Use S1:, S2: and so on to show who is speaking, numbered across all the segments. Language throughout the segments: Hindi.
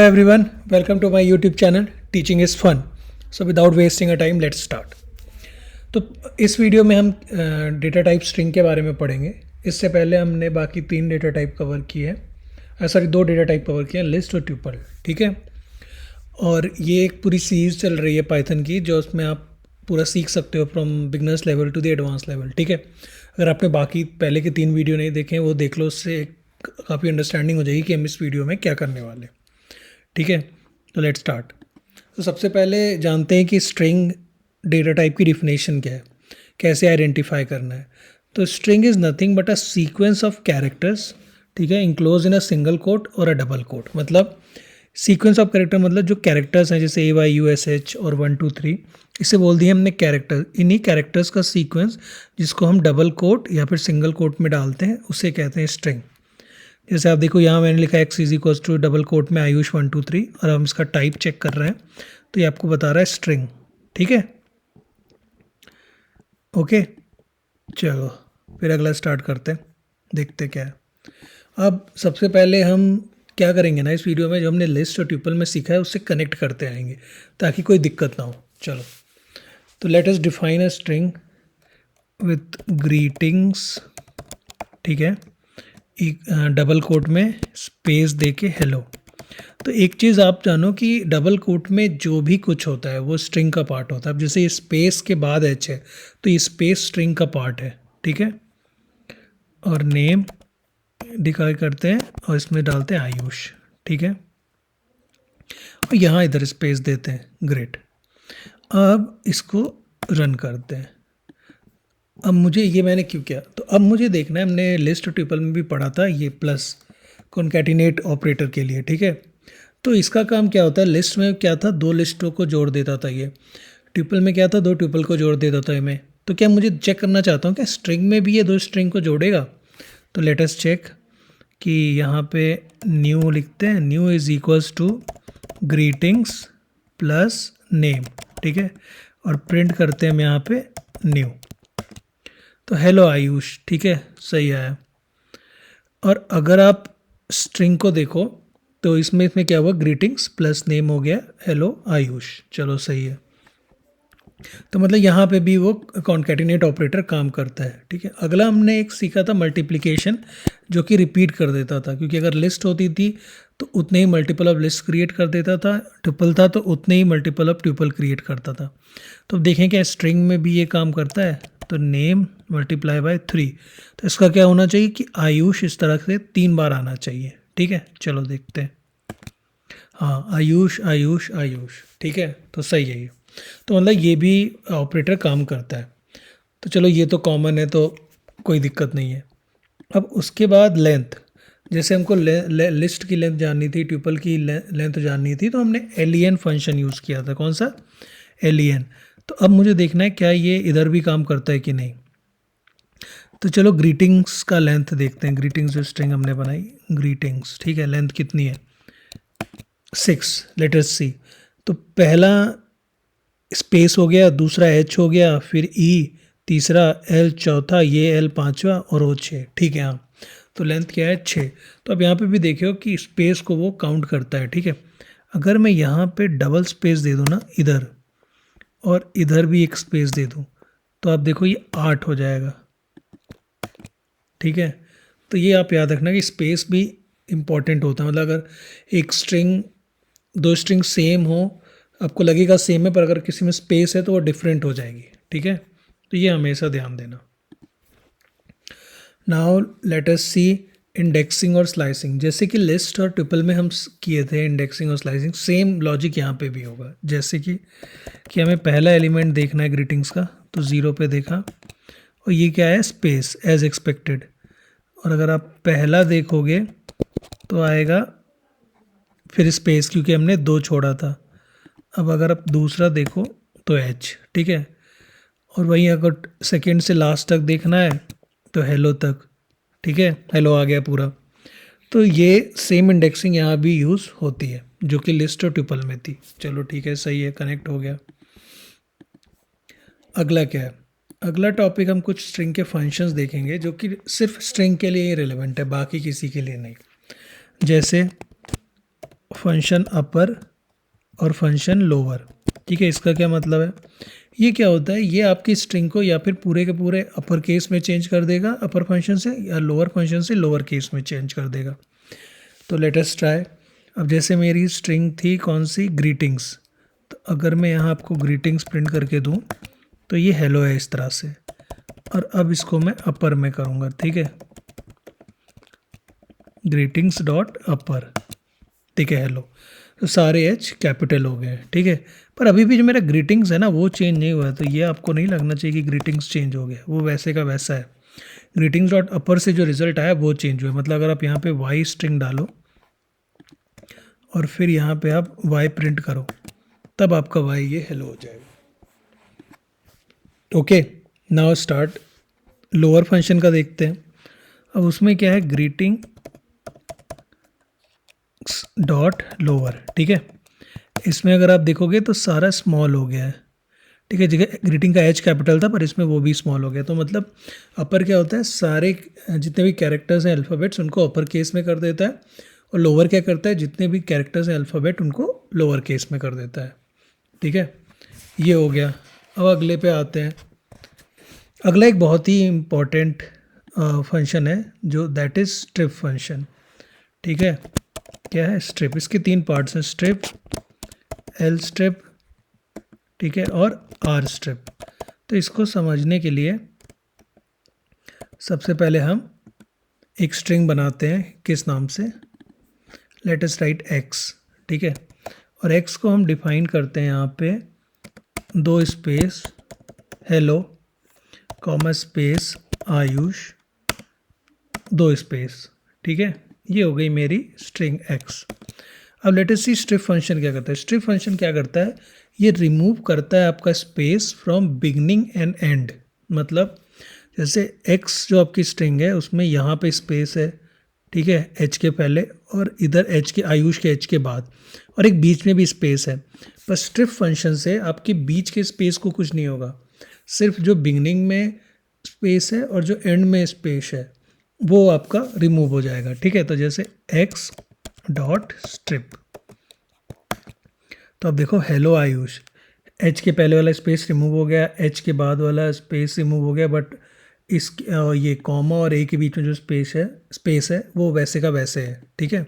S1: Hi everyone, welcome to my YouTube channel Teaching is Fun. So without wasting a time, let's start. तो इस वीडियो में हम डेटा टाइप स्ट्रिंग के बारे में पढ़ेंगे. इससे पहले हमने बाकी 3 डेटा टाइप कवर किए हैं, सॉरी 2 डेटा टाइप कवर किए हैं, लिस्ट और ट्यूपल. ठीक है. और ये एक पूरी सीरीज़ चल रही है पाइथन की, जो उसमें आप पूरा सीख सकते हो from beginners level to the advance level. ठीक है. अगर आपने बाकी पहले के 3 वीडियो नहीं देखे हैं वो देख लो, उससे काफ़ी अंडरस्टैंडिंग हो जाएगी कि हम इस वीडियो में क्या करने वाले हैं. ठीक है. तो लेट्स स्टार्ट. तो सबसे पहले जानते हैं कि स्ट्रिंग डेटा टाइप की डिफिनेशन क्या है, कैसे आइडेंटिफाई करना है. तो string is nothing but a sequence of characters. ठीक है. Enclose in a single quote और अ डबल कोट. मतलब सीक्वेंस ऑफ कैरेक्टर मतलब जो कैरेक्टर्स हैं, जैसे AYUSH और 1 2 3, इसे बोल दिए हमने कैरेक्टर. इन्हीं कैरेक्टर्स का सीक्वेंस जिसको हम डबल कोट या फिर सिंगल कोट में डालते हैं उसे कहते हैं स्ट्रिंग. जैसे आप देखो यहाँ मैंने लिखा है x is equals to double quote में आयुष 1 2 3 और हम इसका टाइप चेक कर रहे हैं तो ये आपको बता रहा है स्ट्रिंग. ठीक है. ओके. चलो फिर अगला स्टार्ट करते हैं, देखते क्या है. अब सबसे पहले हम क्या करेंगे ना, इस वीडियो में जो हमने लिस्ट और ट्यूपल में सीखा है उससे कनेक्ट करते आएंगे ताकि कोई दिक्कत ना हो. चलो तो let us define a string with greetings. ठीक है. डबल कोट में स्पेस दे के हेलो. तो एक चीज़ आप जानो कि डबल कोट में जो भी कुछ होता है वो स्ट्रिंग का पार्ट होता है. अब जैसे ये स्पेस के बाद एच है तो ये स्पेस स्ट्रिंग का पार्ट है. ठीक है. और नेम डिक्लेयर करते हैं और इसमें डालते हैं आयुष. ठीक है. और यहाँ इधर स्पेस देते हैं. ग्रेट. अब इसको रन करते हैं. अब मुझे ये मैंने क्यों किया, तो अब मुझे देखना है, हमने लिस्ट और ट्यूपल में भी पढ़ा था ये प्लस कॉन्कैटिनेट ऑपरेटर के लिए. ठीक है. तो इसका काम क्या होता है, लिस्ट में क्या था, 2 लिस्टों को जोड़ देता था ये. ट्यूपल में क्या था, 2 ट्यूपल को जोड़ देता था मैं. तो क्या मुझे चेक करना चाहता हूँ क्या स्ट्रिंग में भी ये 2 स्ट्रिंग को जोड़ेगा. तो लेट अस चेक कि यहाँ पे न्यू लिखते हैं. New is equals to greetings plus name. ठीक है. और प्रिंट करते हैं हम यहाँ पे न्यू. तो हेलो आयुष. ठीक है. सही आया. और अगर आप स्ट्रिंग को देखो तो इसमें क्या हुआ, ग्रीटिंग्स प्लस नेम हो गया हेलो आयुष. चलो सही है. तो मतलब यहाँ पे भी वो कॉन्कैटिनेट ऑपरेटर काम करता है. ठीक है. अगला हमने एक सीखा था मल्टीप्लिकेशन, जो कि रिपीट कर देता था, क्योंकि अगर लिस्ट होती थी तो उतने ही मल्टीपल ऑफ लिस्ट क्रिएट कर देता था. ट्यूपल था तो उतने ही मल्टीपल ऑफ ट्यूपल क्रिएट करता था. तो देखें क्या स्ट्रिंग में भी ये काम करता है. तो नेम मल्टीप्लाई बाय 3. तो इसका क्या होना चाहिए कि आयुष इस तरह से 3 बार आना चाहिए. ठीक है. चलो देखते हैं. हाँ, आयुष आयुष आयुष. ठीक है. तो सही है ये. तो मतलब ये भी ऑपरेटर काम करता है. तो चलो ये तो कॉमन है तो कोई दिक्कत नहीं है. अब उसके बाद लेंथ, जैसे हमको लिस्ट की लेंथ जाननी थी, ट्यूपल की लेंथ जाननी थी, तो हमने len फंक्शन यूज़ किया था. कौन सा, len. तो अब मुझे देखना है क्या ये इधर भी काम करता है कि नहीं. तो चलो ग्रीटिंग्स का लेंथ देखते हैं. ग्रीटिंग्स जो स्ट्रिंग हमने बनाई, ग्रीटिंग्स. ठीक है. लेंथ कितनी है, 6. लेट अस सी. तो पहला स्पेस हो गया, दूसरा एच हो गया, फिर ई, तीसरा एल, चौथा ये एल, पांचवा और वो 6. ठीक है. हाँ. तो लेंथ क्या है, 6. तो अब यहाँ पे भी देखियो कि स्पेस को वो काउंट करता है. ठीक है. अगर मैं यहाँ पे डबल स्पेस दे दूँ ना इधर, और इधर भी एक स्पेस दे दूँ, तो आप देखो ये 8 हो जाएगा. ठीक है. तो ये आप याद रखना कि स्पेस भी इम्पॉर्टेंट होता है. मतलब अगर एक स्ट्रिंग, 2 स्ट्रिंग सेम हो, आपको लगेगा सेम है, पर अगर किसी में स्पेस है तो वो डिफरेंट हो जाएगी. ठीक है. तो ये हमेशा ध्यान देना. नाउ लेट अस सी इंडेक्सिंग और स्लाइसिंग. जैसे कि लिस्ट और ट्यूपल में हम किए थे इंडेक्सिंग और स्लाइसिंग, सेम लॉजिक यहाँ पे भी होगा. जैसे कि हमें पहला एलिमेंट देखना है ग्रीटिंग्स का, तो 0 पे देखा, और ये क्या है, स्पेस एज एक्सपेक्टेड. और अगर आप पहला देखोगे तो आएगा फिर स्पेस, क्योंकि हमने 2 छोड़ा था. अब अगर आप दूसरा देखो तो एच. ठीक है. और वहीं अगर सेकंड से लास्ट तक देखना है तो हेलो तक. ठीक है. हेलो आ गया पूरा. तो ये सेम इंडेक्सिंग यहाँ भी यूज़ होती है, जो कि लिस्ट और ट्यूपल में थी. चलो ठीक है, सही है, कनेक्ट हो गया. अगला क्या है, अगला टॉपिक हम कुछ स्ट्रिंग के फंक्शंस देखेंगे जो कि सिर्फ स्ट्रिंग के लिए ही रिलेवेंट है, बाकी किसी के लिए नहीं. जैसे फंक्शन अपर और फंक्शन लोअर। ठीक है, इसका क्या मतलब है? ये क्या होता है, ये आपकी स्ट्रिंग को या फिर पूरे के पूरे अपर केस में चेंज कर देगा अपर फंक्शन से, या लोअर फंक्शन से लोअर केस में चेंज कर देगा। तो लेट अस ट्राई। अब जैसे मेरी स्ट्रिंग थी कौन सी, ग्रीटिंग्स, तो अगर मैं यहाँ आपको ग्रीटिंग्स प्रिंट करके दूँ तो ये हेलो है इस तरह से, और अब इसको मैं अपर में करूँगा। ठीक है, ग्रीटिंग्स डॉट अपर, ठीक है, हेलो, तो सारे एच कैपिटल हो गए। ठीक है, पर अभी भी जो मेरा ग्रीटिंग्स है ना वो चेंज नहीं हुआ है, तो ये आपको नहीं लगना चाहिए कि ग्रीटिंग्स चेंज हो गया, वो वैसे का वैसा है। ग्रीटिंग्स डॉट अपर से जो रिजल्ट आया वो चेंज हुआ है। मतलब अगर आप यहाँ पे वाई स्ट्रिंग डालो और फिर यहाँ पे आप वाई प्रिंट करो, तब आपका वाई ये हेलो हो जाएगा। Okay, now start. Lower function का देखते हैं। अब उसमें क्या है, ग्रीटिंग डॉट लोअर। ठीक है, इसमें अगर आप देखोगे तो सारा स्मॉल हो गया है। ठीक है, जगह ग्रीटिंग का एच कैपिटल था पर इसमें वो भी स्मॉल हो गया। तो मतलब अपर क्या होता है, सारे जितने भी कैरेक्टर्स हैं अल्फ़ाबेट्स उनको अपर केस में कर देता है, और लोअर क्या करता है, जितने भी कैरेक्टर्स हैं अल्फ़ाबेट उनको लोअर केस में कर देता है। ठीक है, ये हो गया। अब अगले पे आते हैं। अगला एक बहुत ही इम्पॉर्टेंट फंक्शन है जो दैट इज़ स्ट्रिप फंक्शन। ठीक है, क्या है स्ट्रिप, इसके तीन पार्ट्स हैं, स्ट्रिप, एल स्ट्रिप, ठीक है, और आर स्ट्रिप। तो इसको समझने के लिए सबसे पहले हम एक स्ट्रिंग बनाते हैं, किस नाम से, लेट अस राइट एक्स। ठीक है, और एक्स को हम डिफाइन करते हैं यहाँ पे दो space hello comma space Ayush दो स्पेस। ठीक है, ये हो गई मेरी स्ट्रिंग एक्स। अब लेट अस सी स्ट्रिप फंक्शन क्या करता है। स्ट्रिप फंक्शन क्या करता है, ये रिमूव करता है आपका space from beginning and and. मतलब जैसे एक्स जो आपकी स्ट्रिंग है उसमें यहाँ पे स्पेस है, ठीक है, एच के पहले, और इधर एच के, आयुष के एच के बाद, और एक बीच में भी स्पेस है। पर स्ट्रिप फंक्शन से आपके बीच के स्पेस को कुछ नहीं होगा, सिर्फ जो बिगनिंग में स्पेस है और जो एंड में स्पेस है वो आपका रिमूव हो जाएगा। ठीक है, तो जैसे एक्स डॉट स्ट्रिप, तो अब देखो हेलो आयुष, एच के पहले वाला स्पेस रिमूव हो गया, एच के बाद वाला स्पेस रिमूव हो गया, बट इस ये कॉमा और ए के बीच में जो स्पेस है वो वैसे का वैसे है। ठीक है,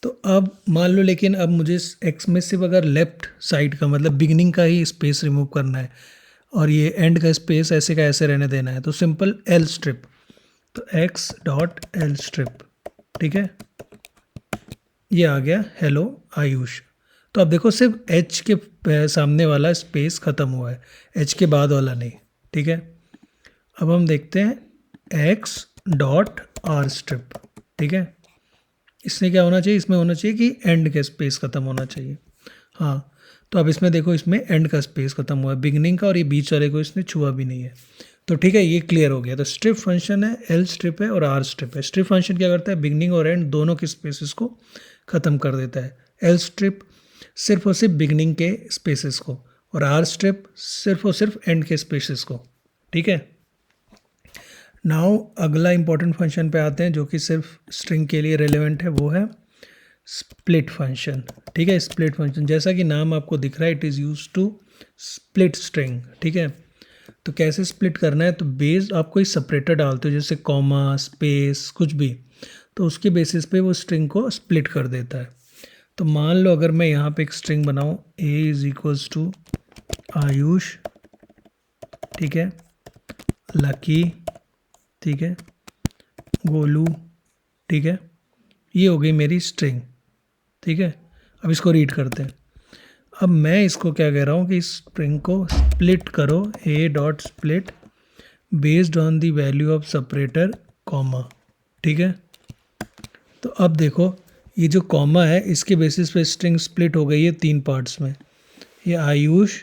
S1: तो अब मान लो, लेकिन अब मुझे एक्स में सिर्फ अगर लेफ्ट साइड का मतलब बिगिनिंग का ही स्पेस रिमूव करना है और ये एंड का स्पेस ऐसे का ऐसे रहने देना है, तो सिंपल एल स्ट्रिप, तो एक्स डॉट एल स्ट्रिप। ठीक है, ये आ गया हेलो आयुष। तो अब देखो सिर्फ एच के सामने वाला स्पेस ख़त्म हुआ है, एच के बाद वाला नहीं। ठीक है, अब हम देखते हैं एक्स डॉट आर स्ट्रिप। ठीक है, इसमें क्या होना चाहिए, इसमें होना चाहिए कि एंड का स्पेस ख़त्म होना चाहिए। हाँ, तो अब इसमें देखो, इसमें एंड का स्पेस ख़त्म हुआ है बिगनिंग का, और ये बीच वाले को इसने छुआ भी नहीं है। तो ठीक है, ये क्लियर हो गया। तो स्ट्रिप फंक्शन है, एल स्ट्रिप है और आर स्ट्रिप है। स्ट्रिप फंक्शन क्या करता है, बिगनिंग और एंड दोनों के स्पेसिस को ख़त्म कर देता है। एल स्ट्रिप सिर्फ और सिर्फ बिगनिंग के स्पेसिस को, और आर स्ट्रिप सिर्फ और सिर्फ एंड के स्पेसिस को। ठीक है, नाउ अगला इंपॉर्टेंट फंक्शन पे आते हैं जो कि सिर्फ स्ट्रिंग के लिए रेलेवेंट है, वो है स्प्लिट फंक्शन। ठीक है, स्प्लिट फंक्शन जैसा कि नाम आपको दिख रहा है, it is use to split string. ठीक है, तो कैसे स्प्लिट करना है, तो बेस्ड आप कोई सेपरेटर डालते हो जैसे कॉमा स्पेस कुछ भी, तो उसके बेसिस पे वो स्ट्रिंग को स्प्लिट कर देता है। तो मान लो अगर मैं यहाँ पे एक स्ट्रिंग बनाऊँ, ए इज इक्वल्स टू आयुष, ठीक है, लकी, ठीक है, गोलू, ठीक है, ये हो गई मेरी स्ट्रिंग। ठीक है, अब इसको रीड करते हैं। अब मैं इसको क्या कह रहा हूँ कि इस स्ट्रिंग को स्प्लिट करो, ए dot split based on the value of separator comma. ठीक है, तो अब देखो ये जो कॉमा है इसके बेसिस पे स्ट्रिंग स्प्लिट हो गई है तीन पार्ट्स में, ये आयुष,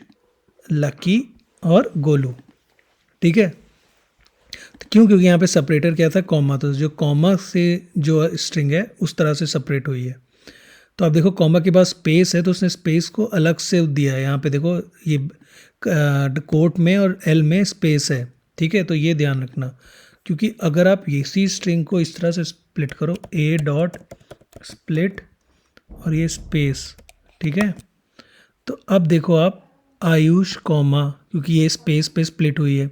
S1: लकी और गोलू। ठीक है, तो क्यों, क्योंकि यहाँ पे सेपरेटर क्या था, कॉमा, तो जो कॉमा से जो स्ट्रिंग है उस तरह से सेपरेट हुई है। तो आप देखो कॉमा के पास स्पेस है तो उसने स्पेस को अलग से दिया है। यहाँ पे देखो ये कोट में और एल में स्पेस है। ठीक है, तो ये ध्यान रखना, क्योंकि अगर आप इसी स्ट्रिंग को इस तरह से स्प्लिट करो, ए डॉट स्प्लिट और ये स्पेस, ठीक है। तो अब देखो आप आयुष कॉमा, क्योंकि ये स्पेस पे स्प्लिट हुई है,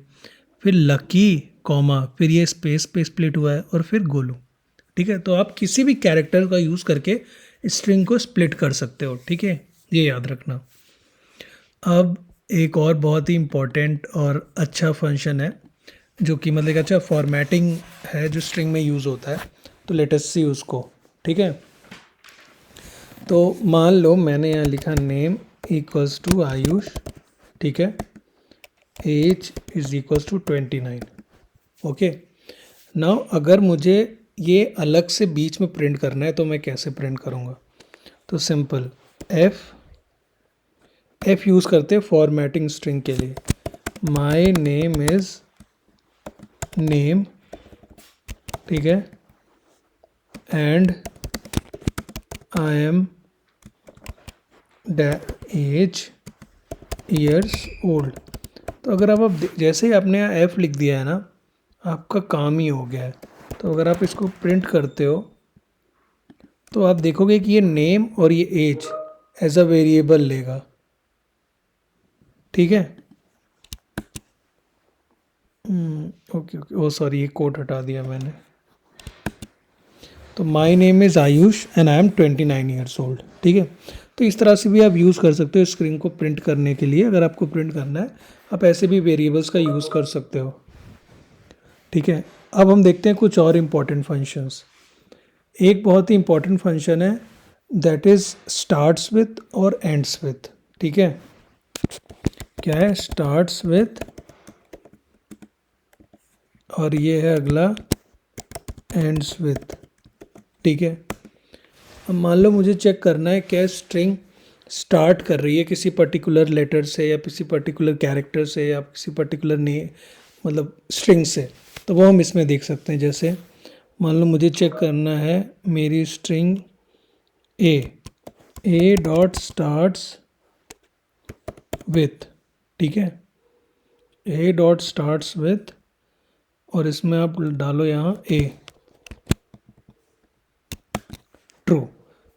S1: फिर लकी कॉमा, फिर ये स्पेस पे स्प्लिट हुआ है, और फिर गोलू, ठीक है। तो आप किसी भी कैरेक्टर का यूज़ करके स्ट्रिंग को स्प्लिट कर सकते हो, ठीक है, ये याद रखना। अब एक और बहुत ही इम्पॉर्टेंट और अच्छा फंक्शन है जो कि मतलब एक अच्छा फॉर्मेटिंग है जो स्ट्रिंग में यूज़ होता है। तो लेट अस सी उसको, ठीक है। तो मान लो मैंने यहाँ लिखा नेम इक्वल्स टू आयुष, ठीक है, age is equals to 29, okay. Now अगर मुझे ये अलग से बीच में प्रिंट करना है तो मैं कैसे प्रिंट करूँगा? तो सिंपल एफ यूज़ करते हैं फॉर्मेटिंग स्ट्रिंग के लिए। माई नेम इज़ नेम, ठीक है, and I am age years old. तो अगर आप जैसे ही आपने यहाँ एफ लिख दिया है ना, आपका काम ही हो गया है। तो अगर आप इसको प्रिंट करते हो तो आप देखोगे कि ये नेम और ये एज एज अ वेरिएबल लेगा, ठीक है। ओके ओके, ओ सॉरी, ये कोड हटा दिया मैंने। तो my name is Ayush and I M 29 years old, ठीक है। तो इस तरह से भी आप यूज़ कर सकते हो स्क्रीन को प्रिंट करने के लिए। अगर आपको प्रिंट करना है आप ऐसे भी वेरिएबल्स का यूज़ कर सकते हो, ठीक है। अब हम देखते हैं कुछ और इम्पॉर्टेंट फंक्शंस। एक बहुत ही इम्पॉर्टेंट फंक्शन है दैट इज़ स्टार्ट्स विथ और एंड्स विथ, ठीक है। क्या है? स्टार्ट्स विथ, और ये है अगला एंड्स विथ, ठीक है। अब मान लो मुझे चेक करना है क्या स्ट्रिंग स्टार्ट कर रही है किसी पर्टिकुलर लेटर से या किसी पर्टिकुलर कैरेक्टर से या किसी पर्टिकुलर ने मतलब स्ट्रिंग से, तो वो हम इसमें देख सकते हैं। जैसे मान लो मुझे चेक करना है मेरी string A dot starts with, ठीक है, ए डॉट स्टार्ट्स विथ, और इसमें आप डालो यहाँ ए, ट्रू।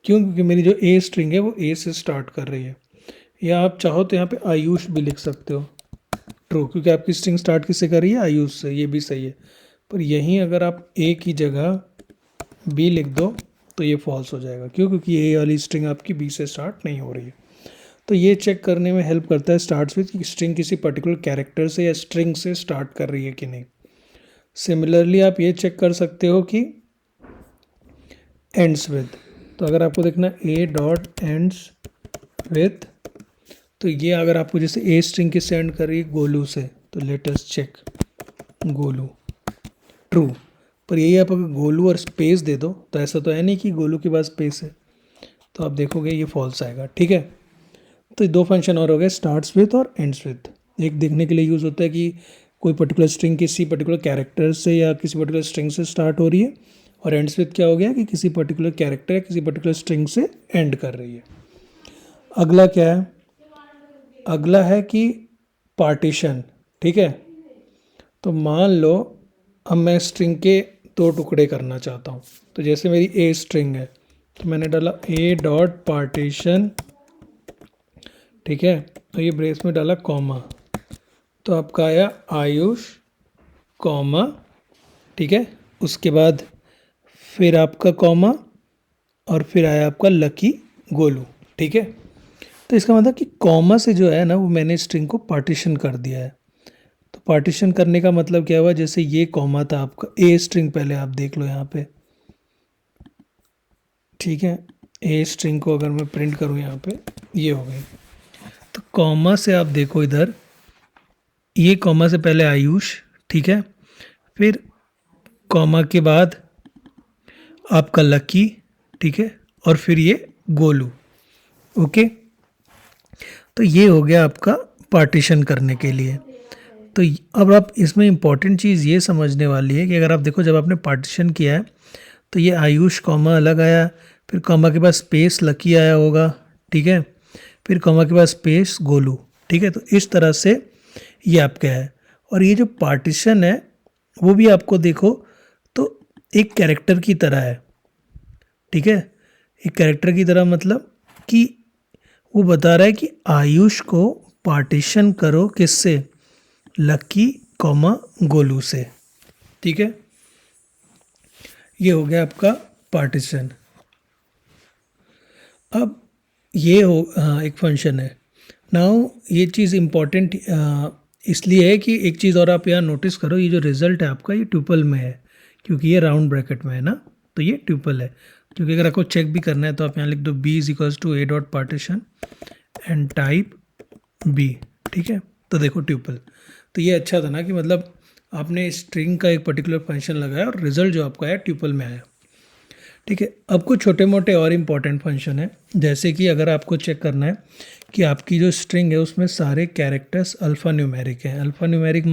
S1: क्यों? क्योंकि मेरी जो ए स्ट्रिंग है वो ए से स्टार्ट कर रही है। या आप चाहो तो यहाँ पे आयुष भी लिख सकते हो, ट्रू, क्योंकि आपकी स्ट्रिंग स्टार्ट किससे कर रही है? आयुष से, ये भी सही है। पर यहीं अगर आप ए की जगह बी लिख दो तो ये फॉल्स हो जाएगा। क्यों? क्योंकि ए वाली स्ट्रिंग आपकी बी से स्टार्ट नहीं हो रही है। तो ये चेक करने में हेल्प करता है स्टार्ट्स विथ कि स्ट्रिंग किसी पर्टिकुलर कैरेक्टर से या स्ट्रिंग से स्टार्ट कर रही है कि नहीं। सिमिलरली आप ये चेक कर सकते हो कि एंड्स विथ, तो अगर आपको देखना ए डॉट एंड्स विथ, तो ये अगर आपको जैसे ए स्ट्रिंग किससे एंड कर रही है? गोलू से, तो let us check Golu, true. पर यही आप अगर गोलू और स्पेस दे दो तो ऐसा तो है नहीं कि गोलू के पास स्पेस है, तो आप देखोगे ये फॉल्स आएगा, ठीक है। तो ये दो फंक्शन और हो गए, स्टार्ट्स विथ और एंड्स विथ। एक देखने के लिए यूज़ होता है कि कोई पर्टिकुलर स्ट्रिंग किसी पर्टिकुलर कैरेक्टर से या किसी पर्टिकुलर स्ट्रिंग से स्टार्ट हो रही है, और एंड्स विथ क्या हो गया कि किसी पर्टिकुलर कैरेक्टर या किसी पर्टिकुलर स्ट्रिंग से एंड कर रही है। अगला क्या है? अगला है कि पार्टीशन, ठीक है। तो मान लो अब मैं स्ट्रिंग के दो टुकड़े करना चाहता हूँ। तो जैसे मेरी ए स्ट्रिंग है तो मैंने डाला ए डॉट पार्टीशन, ठीक है, तो ये ब्रेस में डाला कॉमा, तो आपका आया आयुष कॉमा, ठीक है। उसके बाद फिर आपका कॉमा, और फिर आया आपका लकी गोलू, ठीक है। तो इसका मतलब कि कॉमा से जो है ना वो मैंने स्ट्रिंग को पार्टीशन कर दिया है। तो पार्टीशन करने का मतलब क्या हुआ? जैसे ये कॉमा था आपका ए स्ट्रिंग, पहले आप देख लो यहाँ पे, ठीक है। ए स्ट्रिंग को अगर मैं प्रिंट करूँ यहाँ पे, ये हो गई। तो कॉमा से आप देखो इधर, ये कॉमा से पहले आयुष, ठीक है, फिर कॉमा के बाद आपका लकी, ठीक है, और फिर ये गोलू, ओके। तो ये हो गया आपका पार्टीशन करने के लिए। तो अब आप इसमें इम्पॉर्टेंट चीज़ ये समझने वाली है कि अगर आप देखो जब आपने पार्टीशन किया है तो ये आयुष कॉमा अलग आया, फिर कॉमा के बाद स्पेस लकी आया होगा, ठीक है, फिर कॉमा के बाद स्पेस गोलू, ठीक है। तो इस तरह से ये आपका है। और ये जो पार्टीशन है वो भी आपको देखो तो एक कैरेक्टर की तरह है, ठीक है। एक कैरेक्टर की तरह मतलब कि वो बता रहा है कि आयुष को पार्टीशन करो किससे, लकी कॉमा गोलू से। ठीक है, ये हो गया आपका पार्टीशन। अब ये हो एक फंक्शन है। नाउ ये चीज़ इम्पॉर्टेंट इसलिए है कि एक चीज़ और आप यहाँ नोटिस करो, ये जो रिजल्ट है आपका ये ट्यूपल में है, क्योंकि ये राउंड ब्रैकेट में है ना, तो ये ट्यूपल है। क्योंकि अगर आपको चेक भी करना है तो आप यहाँ लिख दो b is equals to a dot partition and type b। ठीक है, तो देखो ट्यूपल। तो ये अच्छा था ना कि मतलब आपने स्ट्रिंग का एक पर्टिकुलर फंक्शन लगाया और रिजल्ट जो आपका आया ट्यूपल में आया। ठीक है, अब कुछ छोटे मोटे और इम्पॉर्टेंट फंक्शन है, जैसे कि अगर आपको चेक करना है कि आपकी जो स्ट्रिंग है उसमें सारे कैरेक्टर्स अल्फ़ा न्यूमेरिक हैं। अल्फ़ा न्यूमेरिक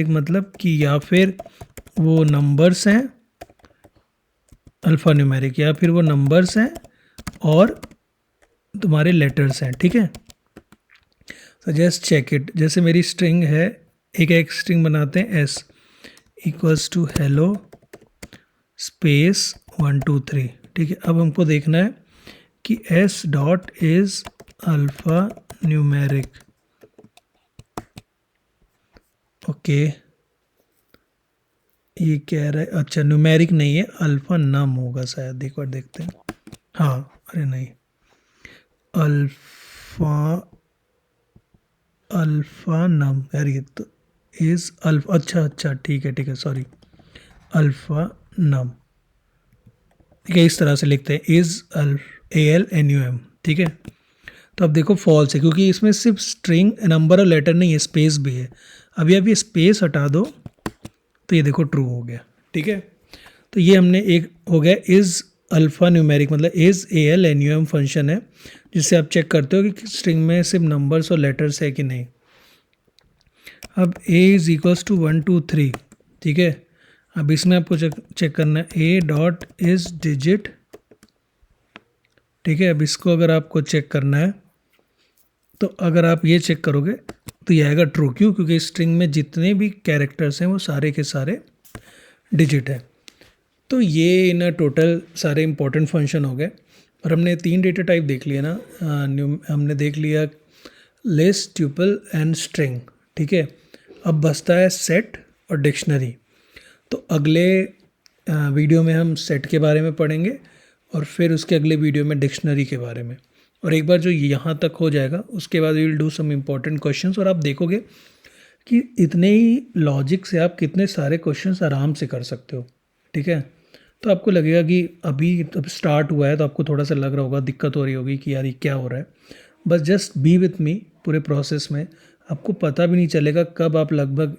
S1: मतलब कि या फिर वो नंबर्स हैं अल्फ़ा न्यूमेरिक, या फिर वो नंबर्स हैं और तुम्हारे लेटर्स हैं। ठीक है, तो जस्ट चेक इट। जैसे मेरी स्ट्रिंग है, एक स्ट्रिंग बनाते हैं s equals to hello space 1 2 3। ठीक है, अब हमको देखना है कि s dot is alpha numeric. Okay, ये कह रहा है, अच्छा न्यूमेरिक नहीं है, अल्फ़ा नम होगा शायद, एक बार देखते हैं। हाँ, अरे नहीं, अल्फ़ा नम यार, ये तो इज़ अल्फ़ा, अच्छा ठीक है सॉरी, अल्फ़ा नम। ठीक है, इस तरह से लिखते हैं, इज़ ALNUM। ठीक है, तो अब देखो फॉल्स है, क्योंकि इसमें सिर्फ स्ट्रिंग नंबर और लेटर नहीं है, स्पेस भी है। अभी आप ये स्पेस हटा दो तो ये देखो ट्रू हो गया। ठीक है, तो ये हमने एक हो गया इज़ अल्फ़ा न्यूमेरिक, मतलब इज़ ALNUM फंक्शन है, जिससे आप चेक करते हो कि स्ट्रिंग में सिर्फ नंबर्स और लेटर्स है कि नहीं। अब a इज़ इक्वल्स टू 1 2 3। ठीक है, अब इसमें आपको चेक करना है a डॉट इज़ डिजिट। ठीक है, अब इसको अगर आपको चेक करना है तो अगर आप ये चेक करोगे तो ये आएगा ट्रू। क्यों? क्योंकि स्ट्रिंग में जितने भी कैरेक्टर्स हैं वो सारे के सारे डिजिट है। तो ये इन टोटल सारे इंपॉर्टेंट फंक्शन हो गए, और हमने 3 डेटा टाइप देख लिया ना। हमने देख लिया लिस्ट, ट्यूपल एंड स्ट्रिंग। ठीक है, अब बचता है सेट और डिक्शनरी। तो अगले वीडियो में हम सेट के बारे में पढ़ेंगे और फिर उसके अगले वीडियो में डिक्शनरी के बारे में। और एक बार जो यहाँ तक हो जाएगा उसके बाद we will do some important questions, और आप देखोगे कि इतने ही लॉजिक से आप कितने सारे क्वेश्चंस आराम से कर सकते हो। ठीक है, तो आपको लगेगा कि अभी अब स्टार्ट हुआ है तो आपको थोड़ा सा लग रहा होगा, दिक्कत हो रही होगी कि यार ये क्या हो रहा है। बस जस्ट बी विथ मी पूरे प्रोसेस में, आपको पता भी नहीं चलेगा कब आप लगभग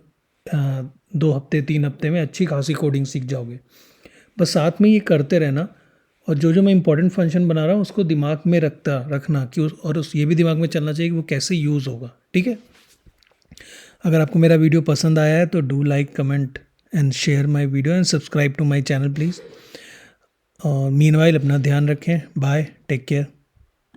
S1: 2 हफ्ते 3 हफ्ते में अच्छी खासी कोडिंग सीख जाओगे। बस साथ में ये करते रहना, और जो मैं इंपॉर्टेंट फंक्शन बना रहा हूँ उसको दिमाग में रखना कि ये भी दिमाग में चलना चाहिए कि वो कैसे यूज़ होगा। ठीक है, अगर आपको मेरा वीडियो पसंद आया है तो do like, comment and share my video and subscribe to my channel please. Meanwhile अपना ध्यान रखें। Bye, take care.